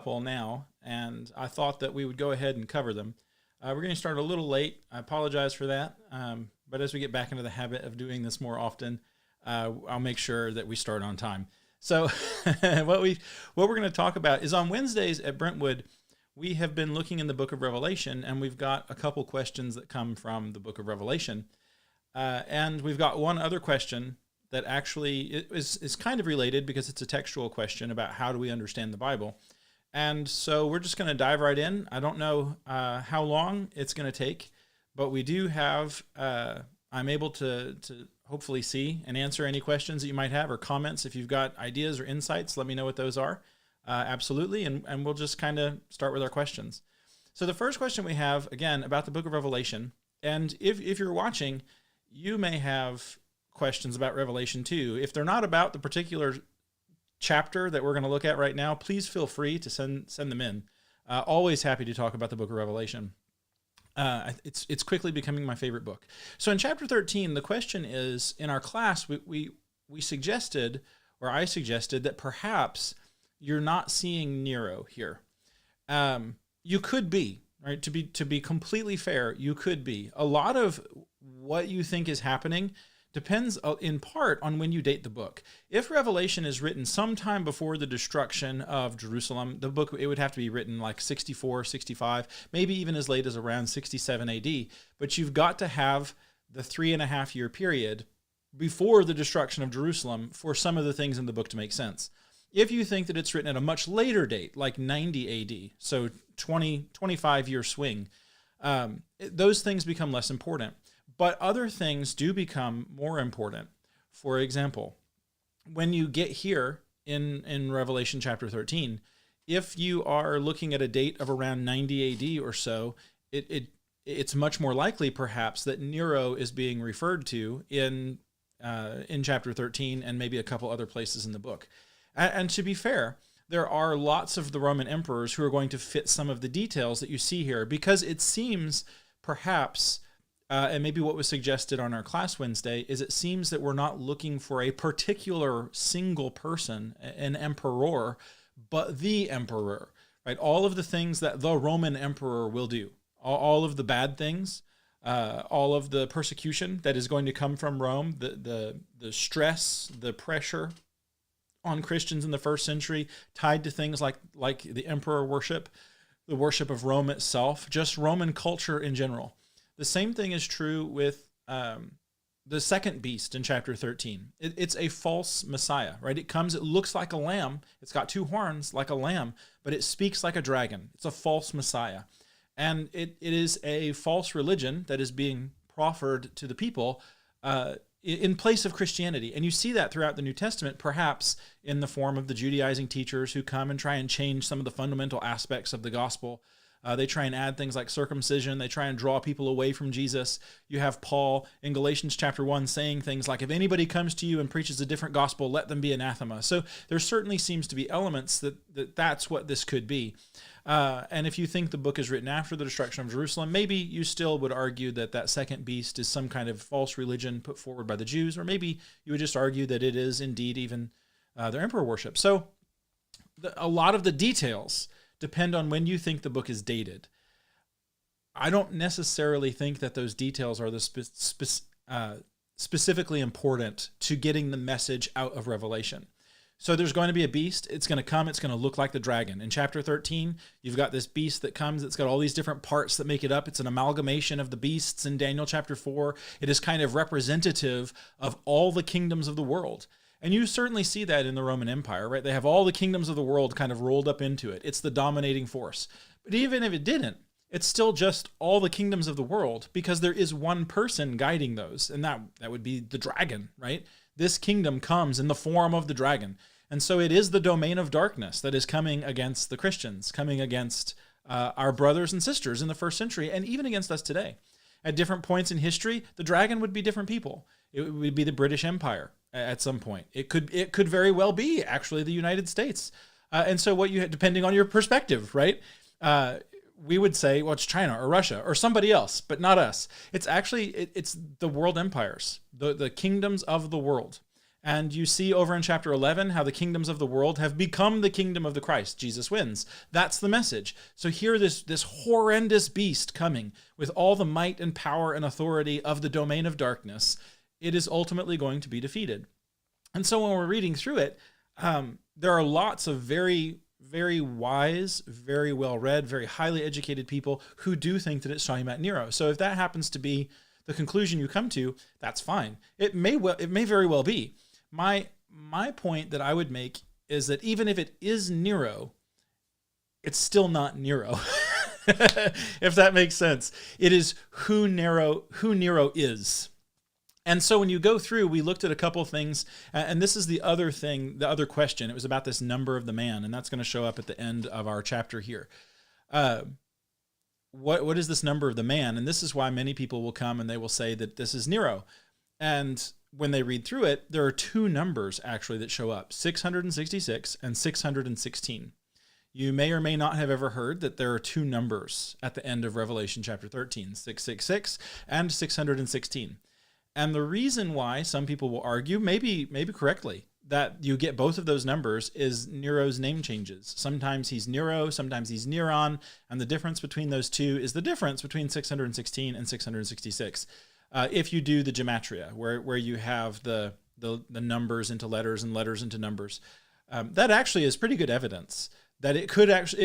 couple now, and I thought that we would go ahead and cover them. We're going to start a little late. I apologize for that, but as we get back into the habit of doing this more often, I'll make sure that we start on time. So what we're going to talk about is on Wednesdays at Brentwood, we have been looking in the book of Revelation, and we've got a couple questions that come from the book of Revelation. And we've got one other question that actually is kind of related because it's a textual question about how do we understand the Bible. And so we're just going to dive right in. I don't know how long it's going to take, but we do have, I'm able to hopefully see and answer any questions that you might have or comments. If you've got ideas or insights, let me know what those are. Absolutely. And we'll just kind of start with our questions. So the first question we have, again, about the book of Revelation. And if you're watching, you may have questions about Revelation too. If they're not about the particular chapter that we're going to look at right now, please feel free to send them in. Always happy to talk about the book of Revelation. It's quickly becoming my favorite book. So in chapter 13, the question is, in our class, we suggested, or I suggested, that perhaps you're not seeing Nero here. You could be, right? To be completely fair, you could be. A lot of what you think is happening depends in part on when you date the book. If Revelation is written sometime before the destruction of Jerusalem, the book, it would have to be written like 64, 65, maybe even as late as around 67 AD. But you've got to have the 3.5 year period before the destruction of Jerusalem for some of the things in the book to make sense. If you think that it's written at a much later date, like 90 AD, so 25 year swing, those things become less important. But other things do become more important. For example, when you get here in Revelation chapter 13, if you are looking at a date of around 90 AD or so, it's much more likely perhaps that Nero is being referred to in chapter 13 and maybe a couple other places in the book. And to be fair, there are lots of the Roman emperors who are going to fit some of the details that you see here, because it seems perhaps, and maybe what was suggested on our class Wednesday, is it seems that we're not looking for a particular single person, an emperor, but the emperor, right? All of the things that the Roman emperor will do, all of the bad things, all of the persecution that is going to come from Rome, the stress, the pressure on Christians in the first century tied to things like the emperor worship, the worship of Rome itself, just Roman culture in general. The same thing is true with the second beast in chapter 13. It's a false Messiah, right? It looks like a lamb. It's got 2 horns like a lamb, but it speaks like a dragon. It's a false Messiah. And it is a false religion that is being proffered to the people in place of Christianity. And you see that throughout the New Testament, perhaps in the form of the Judaizing teachers who come and try and change some of the fundamental aspects of the gospel. They try and add things like circumcision. They try and draw people away from Jesus. You have Paul in Galatians chapter 1 saying things like, if anybody comes to you and preaches a different gospel, let them be anathema. So there certainly seems to be elements that's what this could be. And if you think the book is written after the destruction of Jerusalem, maybe you still would argue that second beast is some kind of false religion put forward by the Jews, or maybe you would just argue that it is indeed even their emperor worship. So a lot of the details depend on when you think the book is dated. I don't necessarily think that those details are specifically important to getting the message out of Revelation. So there's going to be a beast. It's going to come. It's going to look like the dragon. In chapter 13, you've got this beast that comes. It's got all these different parts that make it up. It's an amalgamation of the beasts in Daniel chapter 4. It is kind of representative of all the kingdoms of the world. And you certainly see that in the Roman Empire, right? They have all the kingdoms of the world kind of rolled up into it. It's the dominating force. But even if it didn't, it's still just all the kingdoms of the world, because there is one person guiding those, and that would be the dragon, right? This kingdom comes in the form of the dragon. And so it is the domain of darkness that is coming against the Christians, coming against our brothers and sisters in the first century, and even against us today. At different points in history, the dragon would be different people. It would be the British Empire at some point. It could very well be actually the United States. And so what you had, depending on your perspective, right? We would say, well, it's China or Russia or somebody else, but not us. It's actually, it's the world empires, the kingdoms of the world. And you see over in chapter 11 how the kingdoms of the world have become the kingdom of the Christ. Jesus wins. That's the message. So here, this horrendous beast coming with all the might and power and authority of the domain of darkness, it is ultimately going to be defeated. And so when we're reading through it, there are lots of very, very wise, very well-read, very highly educated people who do think that it's talking about Nero. So if that happens to be the conclusion you come to, that's fine. It may very well be. My point that I would make is that even if it is Nero, it's still not Nero. If that makes sense. It is who Nero is. And so when you go through, we looked at a couple things, and this is the other thing, the other question. It was about this number of the man, and that's going to show up at the end of our chapter here. What is this number of the man? And this is why many people will come and they will say that this is Nero. And when they read through it, there are two numbers actually that show up, 666 and 616. You may or may not have ever heard that there are two numbers at the end of Revelation chapter 13, 666 and 616. And the reason why some people will argue, maybe correctly, that you get both of those numbers is Nero's name changes. Sometimes he's Nero, sometimes he's Neron, and the difference between those two is the difference between 616 and 666. If you do the gematria, where you have the numbers into letters and letters into numbers, that actually is pretty good evidence that it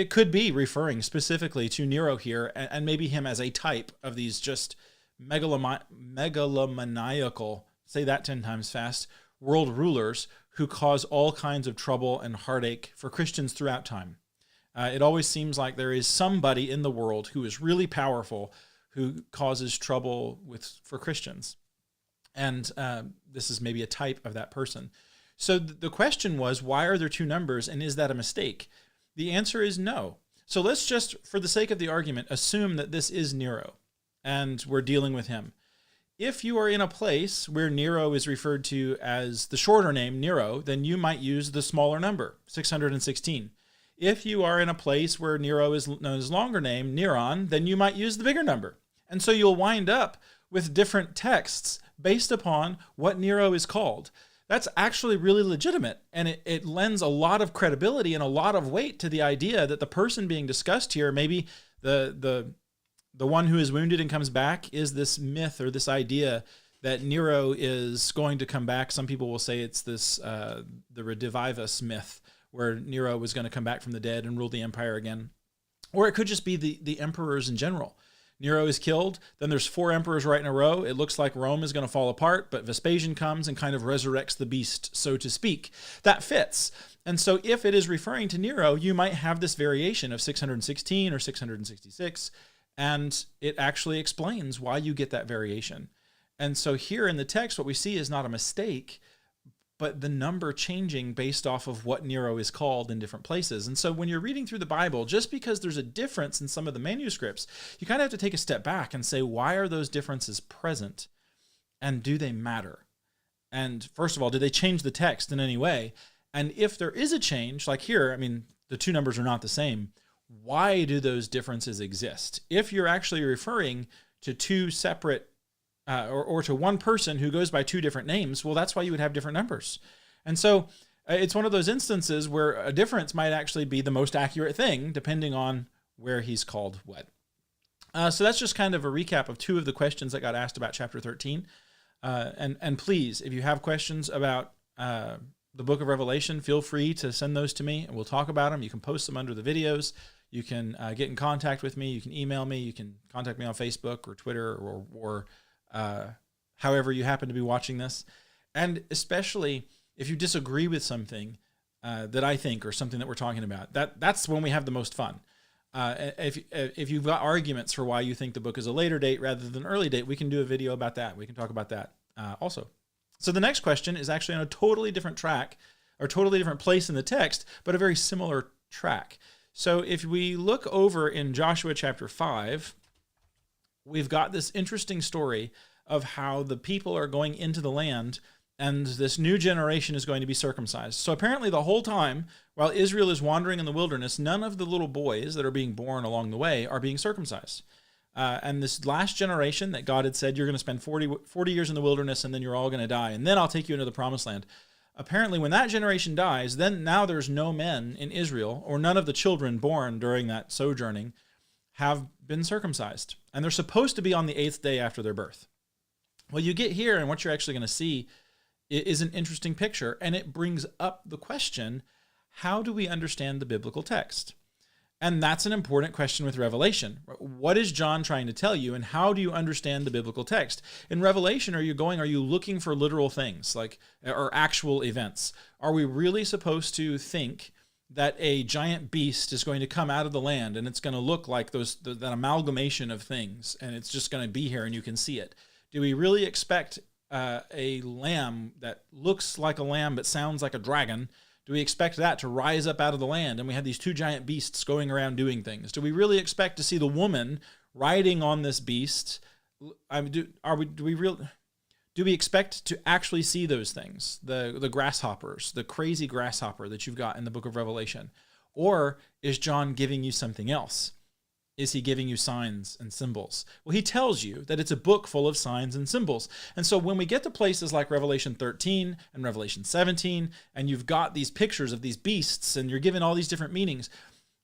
could be referring specifically to Nero here, and maybe him as a type of these just megalomaniacal, say that 10 times fast, world rulers who cause all kinds of trouble and heartache for Christians throughout time. It always seems like there is somebody in the world who is really powerful who causes trouble for Christians. And this is maybe a type of that person. So the question was, why are there two numbers, and is that a mistake? The answer is no. So let's just, for the sake of the argument, assume that this is Nero, and we're dealing with him. If you are in a place where Nero is referred to as the shorter name, Nero, then you might use the smaller number, 616. If you are in a place where Nero is known as longer name, Neron, then you might use the bigger number. And so you'll wind up with different texts based upon what Nero is called. That's actually really legitimate, and it lends a lot of credibility and a lot of weight to the idea that the person being discussed here, maybe the one who is wounded and comes back, is this myth or this idea that Nero is going to come back. Some people will say it's this the redivivus myth, where Nero was going to come back from the dead and rule the empire again. Or it could just be the emperors in general. Nero is killed, then there's 4 emperors right in a row. It looks like Rome is going to fall apart, but Vespasian comes and kind of resurrects the beast, so to speak. That fits. And so if it is referring to Nero, you might have this variation of 616 or 666, and it actually explains why you get that variation. And so here in the text, what we see is not a mistake, but the number changing based off of what Nero is called in different places. And so when you're reading through the Bible, just because there's a difference in some of the manuscripts, you kind of have to take a step back and say, why are those differences present? And do they matter? And first of all, do they change the text in any way? And if there is a change, like here, I mean, the two numbers are not the same. Why do those differences exist? If you're actually referring to two separate or to one person who goes by two different names, well, that's why you would have different numbers. And so it's one of those instances where a difference might actually be the most accurate thing, depending on where he's called what. So that's just kind of a recap of 2 of the questions that got asked about chapter 13. And please, if you have questions about the book of Revelation, feel free to send those to me, and we'll talk about them. You can post them under the videos. You can get in contact with me. You can email me. You can contact me on Facebook or Twitter or however you happen to be watching this. And especially if you disagree with something that I think or something that we're talking about, that's when we have the most fun. If you've got arguments for why you think the book is a later date rather than early date, we can do a video about that. We can talk about that also. So the next question is actually on a totally different track or totally different place in the text, but a very similar track. So if we look over in Joshua chapter 5, we've got this interesting story of how the people are going into the land and this new generation is going to be circumcised. So apparently the whole time, while Israel is wandering in the wilderness, none of the little boys that are being born along the way are being circumcised. And this last generation that God had said, you're going to spend 40 years in the wilderness and then you're all going to die. And then I'll take you into the promised land. Apparently, when that generation dies, then now there's no men in Israel, or none of the children born during that sojourning have been circumcised. And they're supposed to be on the 8th day after their birth. Well, you get here, and what you're actually going to see is an interesting picture, and it brings up the question, how do we understand the biblical text? And that's an important question with Revelation. What is John trying to tell you, and how do you understand the biblical text? In Revelation, are you looking for literal things, or actual events? Are we really supposed to think that a giant beast is going to come out of the land, and it's going to look like that amalgamation of things, and it's just going to be here and you can see it? Do we really expect a lamb that looks like a lamb but sounds like a dragon? Do we expect that to rise up out of the land and we have these two giant beasts going around doing things? Do we really expect to see the woman riding on this beast? Do we expect to actually see those things? The grasshoppers, the crazy grasshopper that you've got in the book of Revelation? Or is John giving you something else? Is he giving you signs and symbols? Well, he tells you that it's a book full of signs and symbols. And so when we get to places like Revelation 13 and Revelation 17, and you've got these pictures of these beasts and you're given all these different meanings,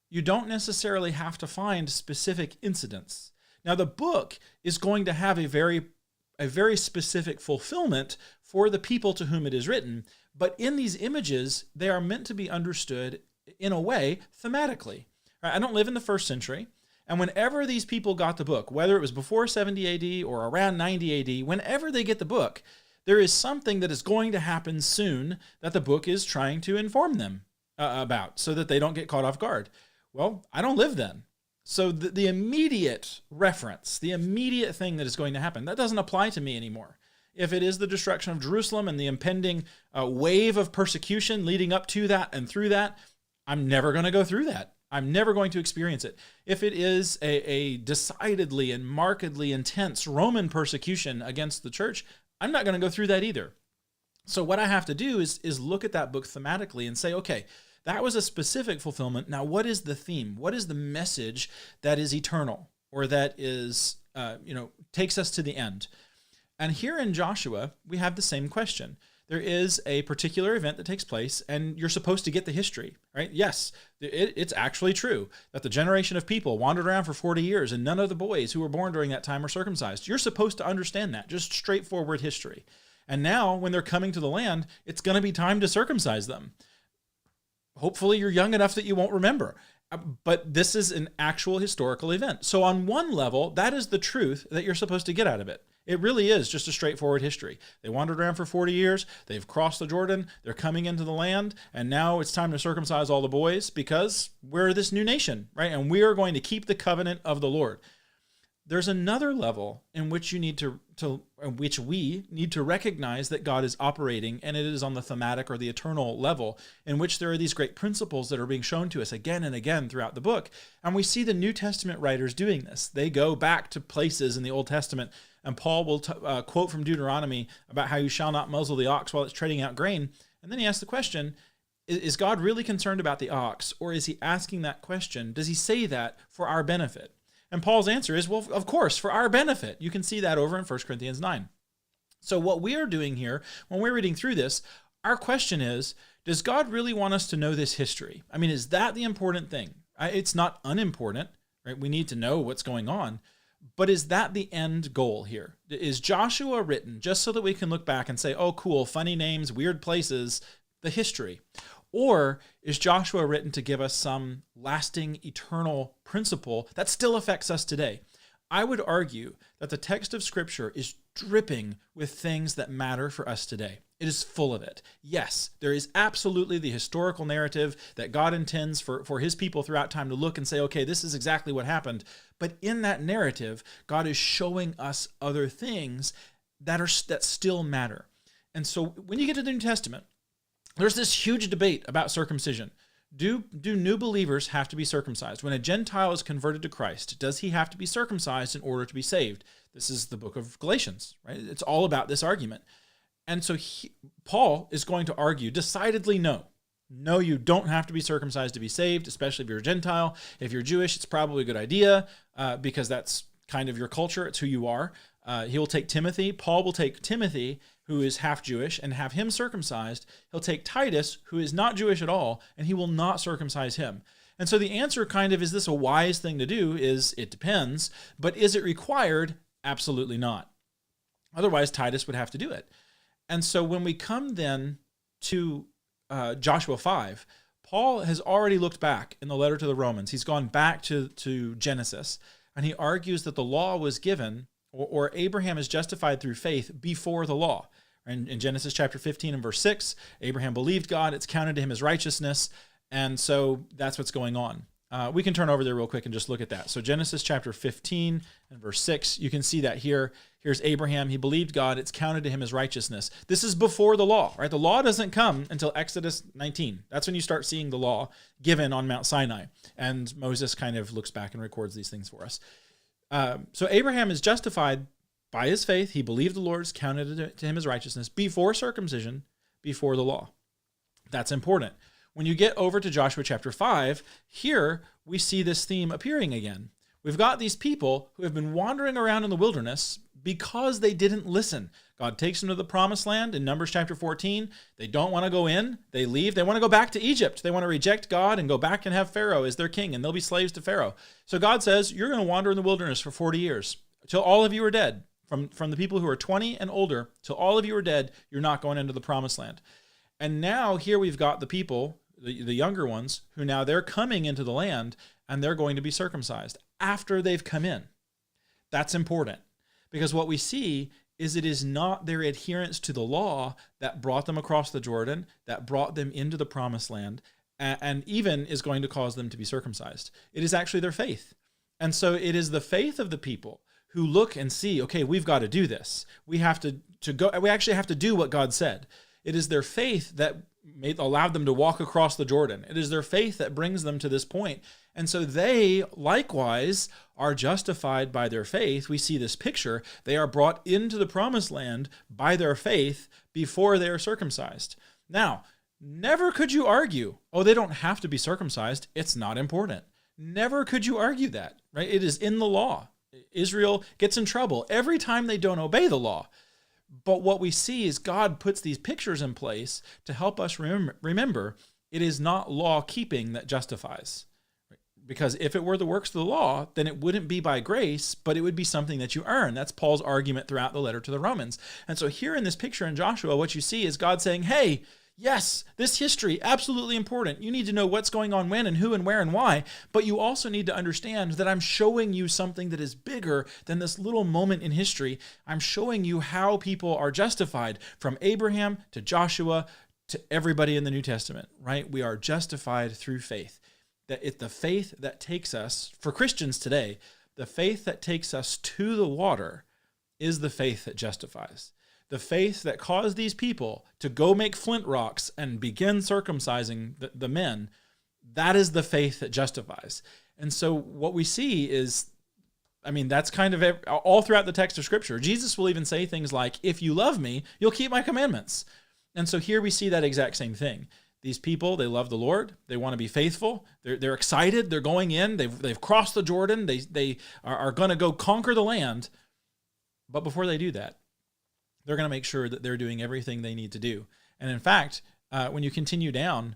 you don't necessarily have to find specific incidents. Now, the book is going to have a very specific fulfillment for the people to whom it is written, but in these images, they are meant to be understood in a way thematically. I don't live in the first century. And whenever these people got the book, whether it was before 70 AD or around 90 AD, whenever they get the book, there is something that is going to happen soon that the book is trying to inform them about so that they don't get caught off guard. Well, I don't live then. So the immediate reference, the immediate thing that is going to happen, that doesn't apply to me anymore. If it is the destruction of Jerusalem and the impending wave of persecution leading up to that and through that, I'm never going to go through that. I'm never going to experience it. If it is a decidedly and markedly intense Roman persecution against the church, I'm not going to go through that either. So what I have to do is look at that book thematically and say, okay, that was a specific fulfillment. Now, what is the theme? What is the message that is eternal or that is, takes us to the end? And here in Joshua, we have the same question. There is a particular event that takes place, and you're supposed to get the history, right? Yes, it's actually true that the generation of people wandered around for 40 years, and none of the boys who were born during that time were circumcised. You're supposed to understand that, just straightforward history. And now, when they're coming to the land, it's going to be time to circumcise them. Hopefully, you're young enough that you won't remember. But this is an actual historical event. So on one level, that is the truth that you're supposed to get out of it. It really is just a straightforward history. They wandered around for 40 years. They've crossed the Jordan. They're coming into the land. And now it's time to circumcise all the boys because we're this new nation, right? And we are going to keep the covenant of the Lord. There's another level in which we need to recognize that God is operating, and it is on the thematic or the eternal level, in which there are these great principles that are being shown to us again and again throughout the book. And we see the New Testament writers doing this. They go back to places in the Old Testament, and Paul will quote from Deuteronomy about how you shall not muzzle the ox while it's treading out grain. And then he asks the question, is God really concerned about the ox, or is he asking that question? Does he say that for our benefit? And Paul's answer is, well, of course, for our benefit. You can see that over in 1 Corinthians 9. So what we are doing here, when we're reading through this, our question is, does God really want us to know this history? I mean, is that the important thing? It's not unimportant, right? We need to know what's going on. But is that the end goal here? Is Joshua written just so that we can look back and say, oh, cool, funny names, weird places, the history? Or is Joshua written to give us some lasting, eternal principle that still affects us today? I would argue that the text of Scripture is dripping with things that matter for us today. It is full of it. Yes, there is absolutely the historical narrative that God intends for his people throughout time to look and say, okay, this is exactly what happened. But in that narrative, God is showing us other things that still matter. And so when you get to the New Testament, there's this huge debate about circumcision. Do new believers have to be circumcised? When a Gentile is converted to Christ, does he have to be circumcised in order to be saved? This is the book of Galatians, right? It's all about this argument. And so Paul is going to argue decidedly no. No, you don't have to be circumcised to be saved, especially if you're a Gentile. If you're Jewish, it's probably a good idea because that's kind of your culture. It's who you are. He will take Timothy. Paul will take Timothy, who is half Jewish, and have him circumcised. He'll take Titus, who is not Jewish at all, and he will not circumcise him. And so the answer kind of, is this a wise thing to do? Is it depends. But is it required? Absolutely not. Otherwise, Titus would have to do it. And so when we come then to Joshua 5, Paul has already looked back in the letter to the Romans. He's gone back to Genesis, and he argues that the law was given, or Abraham is justified through faith before the law. In Genesis chapter 15 and verse 6, Abraham believed God. It's counted to him as righteousness. And so that's what's going on. We can turn over there real quick and just look at that. So Genesis chapter 15 and verse 6, you can see that here. Here's Abraham. He believed God. It's counted to him as righteousness. This is before the law, right? The law doesn't come until Exodus 19. That's when you start seeing the law given on Mount Sinai. And Moses kind of looks back and records these things for us. So Abraham is justified by his faith. He believed the Lord, counted to him as righteousness before circumcision, before the law. That's important. When you get over to Joshua chapter 5, here we see this theme appearing again. We've got these people who have been wandering around in the wilderness because they didn't listen. God takes them to the promised land in Numbers chapter 14. They don't want to go in. They leave. They want to go back to Egypt. They want to reject God and go back and have Pharaoh as their king, and they'll be slaves to Pharaoh. So God says, you're going to wander in the wilderness for 40 years till all of you are dead. From the people who are 20 and older till all of you are dead, you're not going into the promised land. And now here we've got the people, the younger ones, who now they're coming into the land and they're going to be circumcised after they've come in. That's important, because what we see is it is not their adherence to the law that brought them across the Jordan, that brought them into the promised land, and even is going to cause them to be circumcised. It is actually their faith. And so it is the faith of the people who look and see, okay, we've got to do this. We have to go. We actually have to do what God said. It is their faith that allowed them to walk across the Jordan. It is their faith that brings them to this point. And so they likewise are justified by their faith. We see this picture. They are brought into the promised land by their faith before they are circumcised. Now, never could you argue, oh, they don't have to be circumcised. It's not important. Never could you argue that, right? It is in the law. Israel gets in trouble every time they don't obey the law. But what we see is God puts these pictures in place to help us remember it is not law keeping that justifies. Because if it were the works of the law, then it wouldn't be by grace, but it would be something that you earn. That's Paul's argument throughout the letter to the Romans. And so here in this picture in Joshua, what you see is God saying, hey, yes, this history, absolutely important. You need to know what's going on when and who and where and why, but you also need to understand that I'm showing you something that is bigger than this little moment in history. I'm showing you how people are justified from Abraham to Joshua to everybody in the New Testament, right? We are justified through faith. That it's the faith that takes us, for Christians today, the faith that takes us to the water is the faith that justifies. The faith that caused these people to go make flint rocks and begin circumcising the men, that is the faith that justifies. And so what we see is, that's kind of all throughout the text of Scripture. Jesus will even say things like, if you love me, you'll keep my commandments. And so here we see that exact same thing. These people, they love the Lord. They want to be faithful. They're excited. They're going in. They've crossed the Jordan. They are going to go conquer the land. But before they do that, they're going to make sure that they're doing everything they need to do. And in fact, when you continue down,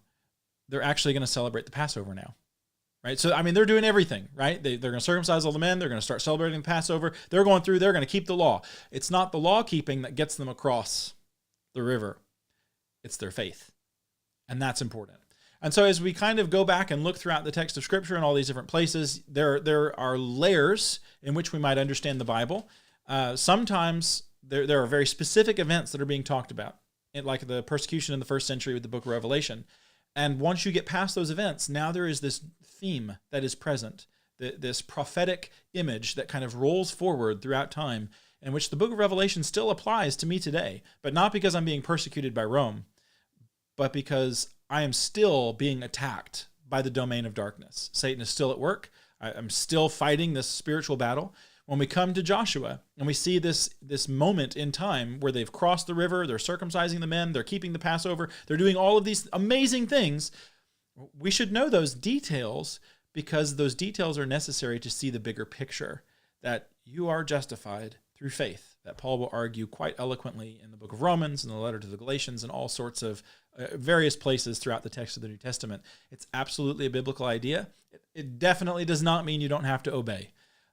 they're actually going to celebrate the Passover now, right? So, they're doing everything, right? They're going to circumcise all the men. They're going to start celebrating the Passover. They're going to keep the law. It's not the law keeping that gets them across the river. It's their faith. And that's important. And so as we kind of go back and look throughout the text of Scripture in all these different places, there are layers in which we might understand the Bible. Sometimes there are very specific events that are being talked about, like the persecution in the first century with the book of Revelation. And once you get past those events, now there is this theme that is present, this prophetic image that kind of rolls forward throughout time, in which the book of Revelation still applies to me today, but not because I'm being persecuted by Rome, but because I am still being attacked by the domain of darkness. Satan is still at work. I'm still fighting this spiritual battle. When we come to Joshua and we see this moment in time where they've crossed the river, they're circumcising the men, they're keeping the Passover, they're doing all of these amazing things, we should know those details because those details are necessary to see the bigger picture. that you are justified through faith, that Paul will argue quite eloquently in the book of Romans and the letter to the Galatians and all sorts of various places throughout the text of the New Testament. It's absolutely a biblical idea. It definitely does not mean you don't have to obey.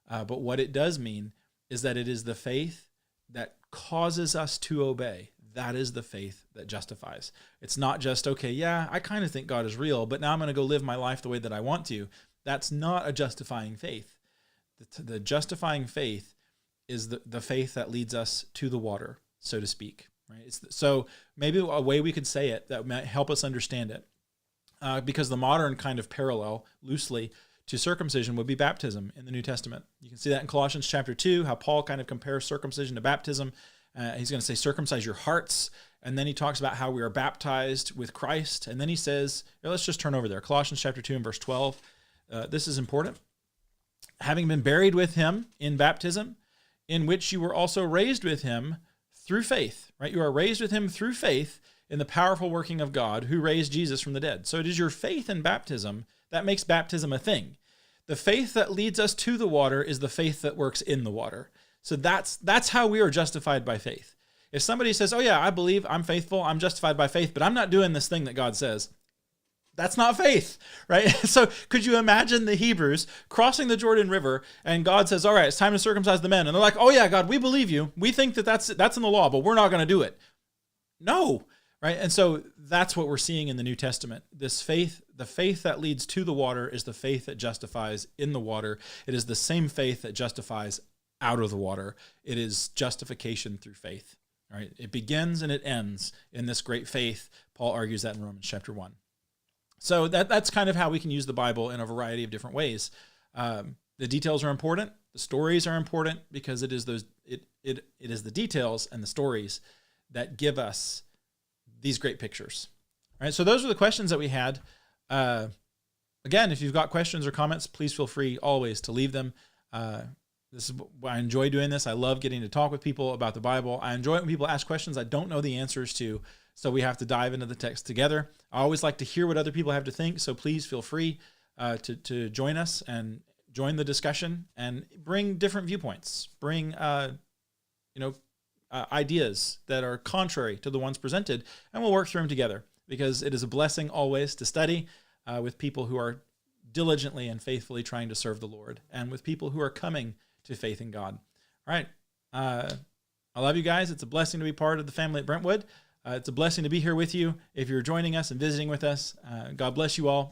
But what it does mean is that it is the faith that causes us to obey. That is the faith that justifies. It's not just, okay, yeah, I kind of think God is real, but now I'm going to go live my life the way that I want to. That's not a justifying faith. The justifying faith is the faith that leads us to the water, so to speak. Right? So maybe a way we could say it that might help us understand it, because the modern kind of parallel, loosely, to circumcision would be baptism in the New Testament. You can see that in Colossians chapter 2, how Paul kind of compares circumcision to baptism. He's going to say, circumcise your hearts. And then he talks about how we are baptized with Christ. And then he says, let's just turn over there. Colossians chapter 2 and verse 12. This is important. Having been buried with him in baptism, in which you were also raised with him through faith. Right? You are raised with him through faith in the powerful working of God who raised Jesus from the dead. So it is your faith in baptism that makes baptism a thing. The faith that leads us to the water is the faith that works in the water. So that's how we are justified by faith. If somebody says, oh yeah, I believe, I'm faithful, I'm justified by faith, but I'm not doing this thing that God says, that's not faith, right? So could you imagine the Hebrews crossing the Jordan River and God says, all right, it's time to circumcise the men. And they're like, oh yeah, God, we believe you. We think that that's in the law, but we're not going to do it. No, right? And so that's what we're seeing in the New Testament. This faith, the faith that leads to the water is the faith that justifies in the water. It is the same faith that justifies out of the water. It is justification through faith. All right? It begins and it ends in this great faith. Paul argues that in Romans chapter 1. So that's kind of how we can use the Bible in a variety of different ways. The details are important. The stories are important because it is the details and the stories that give us these great pictures. All right? So those are the questions that we had. Again, if you've got questions or comments, please feel free always to leave them. I enjoy doing this. I love getting to talk with people about the Bible. I enjoy it when people ask questions I don't know the answers to, so we have to dive into the text together. I always like to hear what other people have to think, so please feel free to join us and join the discussion and bring different viewpoints. Bring ideas that are contrary to the ones presented, and we'll work through them together, because it is a blessing always to study with people who are diligently and faithfully trying to serve the Lord, and with people who are coming to faith in God. All right. I love you guys. It's a blessing to be part of the family at Brentwood. It's a blessing to be here with you. If you're joining us and visiting with us, God bless you all.